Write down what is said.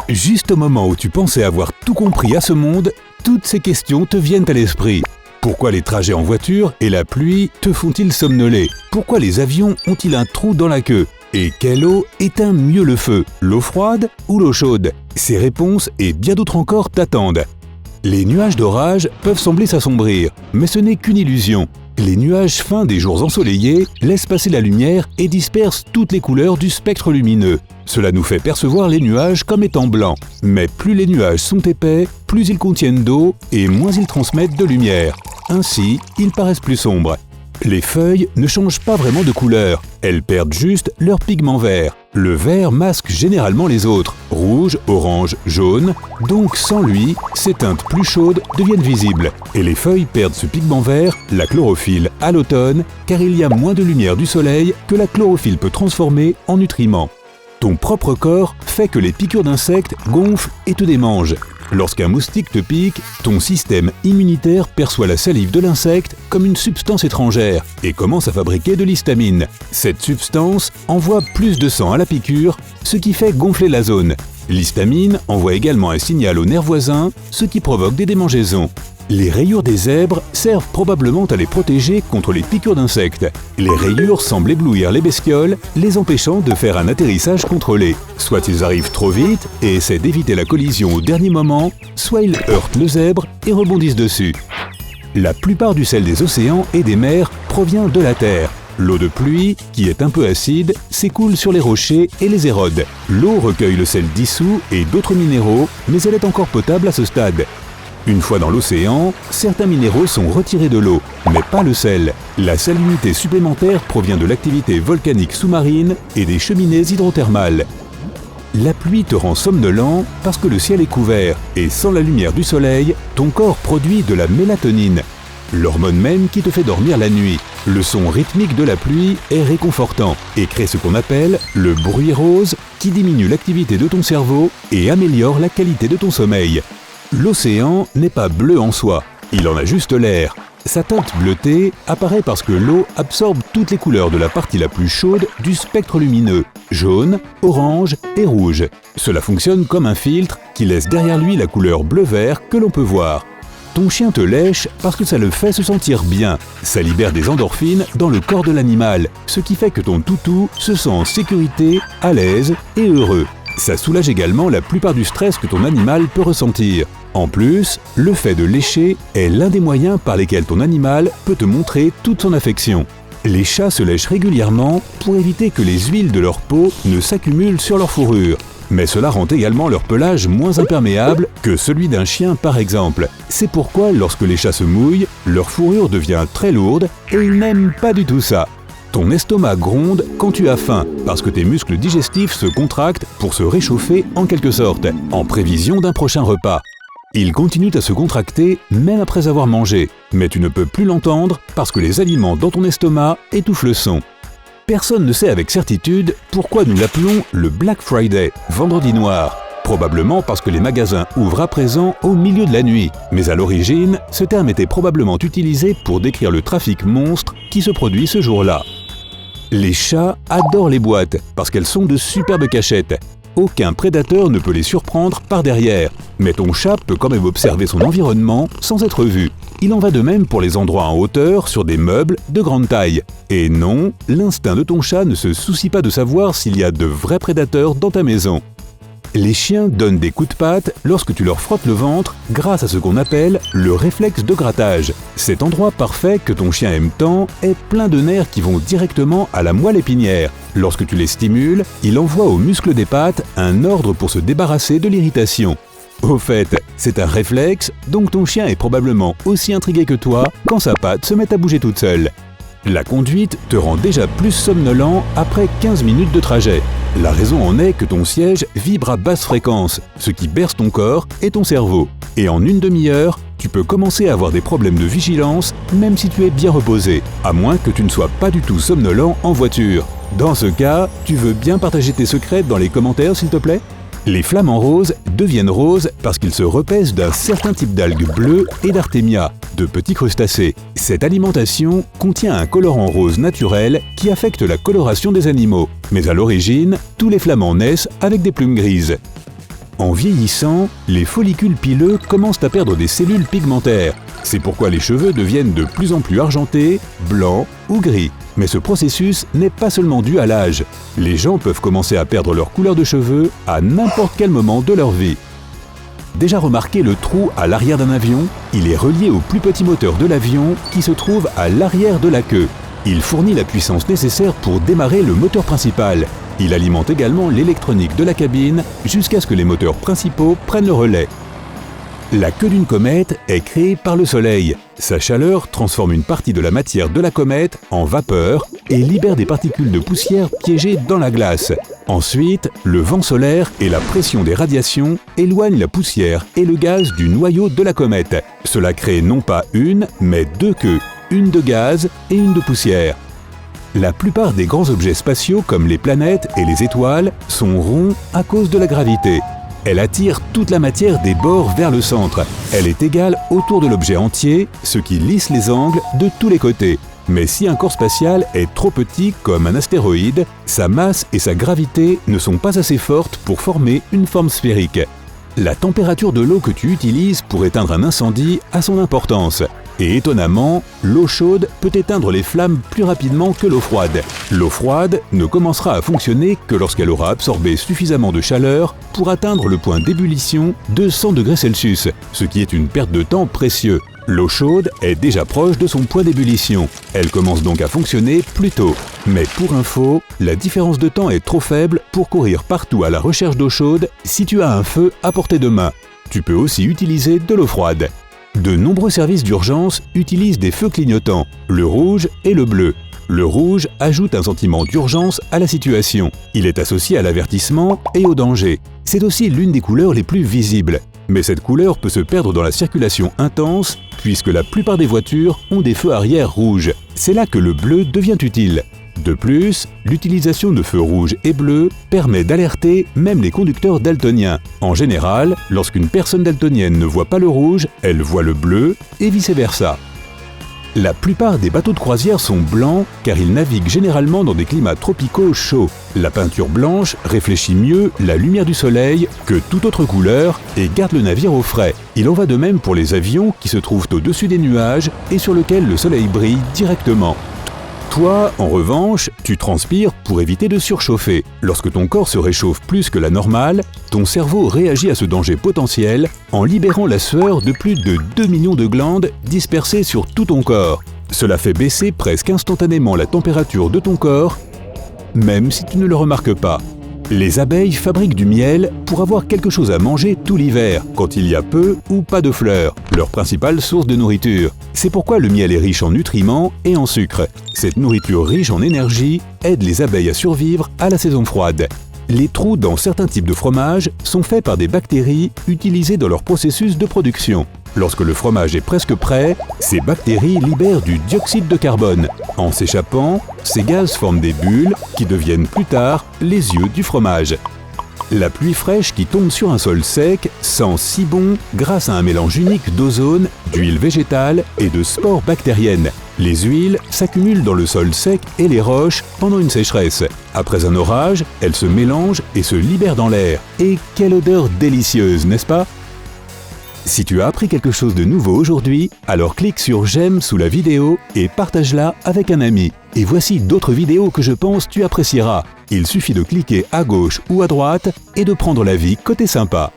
Juste au moment où tu pensais avoir tout compris à ce monde, toutes ces questions te viennent à l'esprit. Pourquoi les trajets en voiture et la pluie te font-ils somnoler? Pourquoi les avions ont-ils un trou dans la queue? Et quelle eau éteint mieux le feu? L'eau froide ou l'eau chaude? Ces réponses et bien d'autres encore t'attendent. Les nuages d'orage peuvent sembler s'assombrir, mais ce n'est qu'une illusion. Les nuages fins des jours ensoleillés laissent passer la lumière et dispersent toutes les couleurs du spectre lumineux. Cela nous fait percevoir les nuages comme étant blancs. Mais plus les nuages sont épais, plus ils contiennent d'eau et moins ils transmettent de lumière. Ainsi, ils paraissent plus sombres. Les feuilles ne changent pas vraiment de couleur, elles perdent juste leur pigment vert. Le vert masque généralement les autres, rouge, orange, jaune, donc sans lui, ces teintes plus chaudes deviennent visibles. Et les feuilles perdent ce pigment vert, la chlorophylle, à l'automne, car il y a moins de lumière du soleil que la chlorophylle peut transformer en nutriments. Ton propre corps fait que les piqûres d'insectes gonflent et te démangent. Lorsqu'un moustique te pique, ton système immunitaire perçoit la salive de l'insecte comme une substance étrangère et commence à fabriquer de l'histamine. Cette substance envoie plus de sang à la piqûre, ce qui fait gonfler la zone. L'histamine envoie également un signal au nerf voisin, ce qui provoque des démangeaisons. Les rayures des zèbres servent probablement à les protéger contre les piqûres d'insectes. Les rayures semblent éblouir les bestioles, les empêchant de faire un atterrissage contrôlé. Soit ils arrivent trop vite et essaient d'éviter la collision au dernier moment, soit ils heurtent le zèbre et rebondissent dessus. La plupart du sel des océans et des mers provient de la terre. L'eau de pluie, qui est un peu acide, s'écoule sur les rochers et les érode. L'eau recueille le sel dissous et d'autres minéraux, mais elle est encore potable à ce stade. Une fois dans l'océan, certains minéraux sont retirés de l'eau, mais pas le sel. La salinité supplémentaire provient de l'activité volcanique sous-marine et des cheminées hydrothermales. La pluie te rend somnolent parce que le ciel est couvert, et sans la lumière du soleil, ton corps produit de la mélatonine, l'hormone même qui te fait dormir la nuit. Le son rythmique de la pluie est réconfortant et crée ce qu'on appelle le bruit rose qui diminue l'activité de ton cerveau et améliore la qualité de ton sommeil. L'océan n'est pas bleu en soi, il en a juste l'air. Sa teinte bleutée apparaît parce que l'eau absorbe toutes les couleurs de la partie la plus chaude du spectre lumineux, jaune, orange et rouge. Cela fonctionne comme un filtre qui laisse derrière lui la couleur bleu-vert que l'on peut voir. Ton chien te lèche parce que ça le fait se sentir bien. Ça libère des endorphines dans le corps de l'animal, ce qui fait que ton toutou se sent en sécurité, à l'aise et heureux. Ça soulage également la plupart du stress que ton animal peut ressentir. En plus, le fait de lécher est l'un des moyens par lesquels ton animal peut te montrer toute son affection. Les chats se lèchent régulièrement pour éviter que les huiles de leur peau ne s'accumulent sur leur fourrure. Mais cela rend également leur pelage moins imperméable que celui d'un chien par exemple. C'est pourquoi lorsque les chats se mouillent, leur fourrure devient très lourde et ils n'aiment pas du tout ça. Ton estomac gronde quand tu as faim, parce que tes muscles digestifs se contractent pour se réchauffer en quelque sorte, en prévision d'un prochain repas. Ils continuent à se contracter même après avoir mangé, mais tu ne peux plus l'entendre parce que les aliments dans ton estomac étouffent le son. Personne ne sait avec certitude pourquoi nous l'appelons le Black Friday, vendredi noir. Probablement parce que les magasins ouvrent à présent au milieu de la nuit. Mais à l'origine, ce terme était probablement utilisé pour décrire le trafic monstre qui se produit ce jour-là. Les chats adorent les boîtes parce qu'elles sont de superbes cachettes. Aucun prédateur ne peut les surprendre par derrière. Mais ton chat peut quand même observer son environnement sans être vu. Il en va de même pour les endroits en hauteur sur des meubles de grande taille. Et non, l'instinct de ton chat ne se soucie pas de savoir s'il y a de vrais prédateurs dans ta maison. Les chiens donnent des coups de patte lorsque tu leur frottes le ventre grâce à ce qu'on appelle le réflexe de grattage. Cet endroit parfait que ton chien aime tant est plein de nerfs qui vont directement à la moelle épinière. Lorsque tu les stimules, il envoie aux muscles des pattes un ordre pour se débarrasser de l'irritation. Au fait, c'est un réflexe, donc ton chien est probablement aussi intrigué que toi quand sa patte se met à bouger toute seule. La conduite te rend déjà plus somnolent après 15 minutes de trajet. La raison en est que ton siège vibre à basse fréquence, ce qui berce ton corps et ton cerveau. Et en une demi-heure, tu peux commencer à avoir des problèmes de vigilance même si tu es bien reposé, à moins que tu ne sois pas du tout somnolent en voiture. Dans ce cas, tu veux bien partager tes secrets dans les commentaires s'il te plaît ? Les flamants roses deviennent roses parce qu'ils se repaissent d'un certain type d'algues bleues et d'artémia, de petits crustacés. Cette alimentation contient un colorant rose naturel qui affecte la coloration des animaux. Mais à l'origine, tous les flamands naissent avec des plumes grises. En vieillissant, les follicules pileux commencent à perdre des cellules pigmentaires. C'est pourquoi les cheveux deviennent de plus en plus argentés, blancs ou gris. Mais ce processus n'est pas seulement dû à l'âge. Les gens peuvent commencer à perdre leur couleur de cheveux à n'importe quel moment de leur vie. Déjà remarqué le trou à l'arrière d'un avion? Il est relié au plus petit moteur de l'avion qui se trouve à l'arrière de la queue. Il fournit la puissance nécessaire pour démarrer le moteur principal. Il alimente également l'électronique de la cabine jusqu'à ce que les moteurs principaux prennent le relais. La queue d'une comète est créée par le Soleil. Sa chaleur transforme une partie de la matière de la comète en vapeur et libère des particules de poussière piégées dans la glace. Ensuite, le vent solaire et la pression des radiations éloignent la poussière et le gaz du noyau de la comète. Cela crée non pas une, mais deux queues, une de gaz et une de poussière. La plupart des grands objets spatiaux comme les planètes et les étoiles sont ronds à cause de la gravité. Elle attire toute la matière des bords vers le centre. Elle est égale autour de l'objet entier, ce qui lisse les angles de tous les côtés. Mais si un corps spatial est trop petit comme un astéroïde, sa masse et sa gravité ne sont pas assez fortes pour former une forme sphérique. La température de l'eau que tu utilises pour éteindre un incendie a son importance. Et étonnamment, l'eau chaude peut éteindre les flammes plus rapidement que l'eau froide. L'eau froide ne commencera à fonctionner que lorsqu'elle aura absorbé suffisamment de chaleur pour atteindre le point d'ébullition de 100 degrés Celsius, ce qui est une perte de temps précieux. L'eau chaude est déjà proche de son point d'ébullition. Elle commence donc à fonctionner plus tôt. Mais pour info, la différence de temps est trop faible pour courir partout à la recherche d'eau chaude si tu as un feu à portée de main. Tu peux aussi utiliser de l'eau froide. De nombreux services d'urgence utilisent des feux clignotants, le rouge et le bleu. Le rouge ajoute un sentiment d'urgence à la situation. Il est associé à l'avertissement et au danger. C'est aussi l'une des couleurs les plus visibles. Mais cette couleur peut se perdre dans la circulation intense puisque la plupart des voitures ont des feux arrière rouges. C'est là que le bleu devient utile. De plus, l'utilisation de feux rouges et bleus permet d'alerter même les conducteurs daltoniens. En général, lorsqu'une personne daltonienne ne voit pas le rouge, elle voit le bleu et vice-versa. La plupart des bateaux de croisière sont blancs car ils naviguent généralement dans des climats tropicaux chauds. La peinture blanche réfléchit mieux la lumière du soleil que toute autre couleur et garde le navire au frais. Il en va de même pour les avions qui se trouvent au-dessus des nuages et sur lesquels le soleil brille directement. Toi, en revanche, tu transpires pour éviter de surchauffer. Lorsque ton corps se réchauffe plus que la normale, ton cerveau réagit à ce danger potentiel en libérant la sueur de plus de 2 millions de glandes dispersées sur tout ton corps. Cela fait baisser presque instantanément la température de ton corps, même si tu ne le remarques pas. Les abeilles fabriquent du miel pour avoir quelque chose à manger tout l'hiver, quand il y a peu ou pas de fleurs, leur principale source de nourriture. C'est pourquoi le miel est riche en nutriments et en sucre. Cette nourriture riche en énergie aide les abeilles à survivre à la saison froide. Les trous dans certains types de fromages sont faits par des bactéries utilisées dans leur processus de production. Lorsque le fromage est presque prêt, ces bactéries libèrent du dioxyde de carbone. En s'échappant, ces gaz forment des bulles qui deviennent plus tard les yeux du fromage. La pluie fraîche qui tombe sur un sol sec sent si bon grâce à un mélange unique d'ozone, d'huile végétale et de spores bactériennes. Les huiles s'accumulent dans le sol sec et les roches pendant une sécheresse. Après un orage, elles se mélangent et se libèrent dans l'air. Et quelle odeur délicieuse, n'est-ce pas ? Si tu as appris quelque chose de nouveau aujourd'hui, alors clique sur j'aime sous la vidéo et partage-la avec un ami. Et voici d'autres vidéos que je pense tu apprécieras. Il suffit de cliquer à gauche ou à droite et de prendre la vie côté sympa.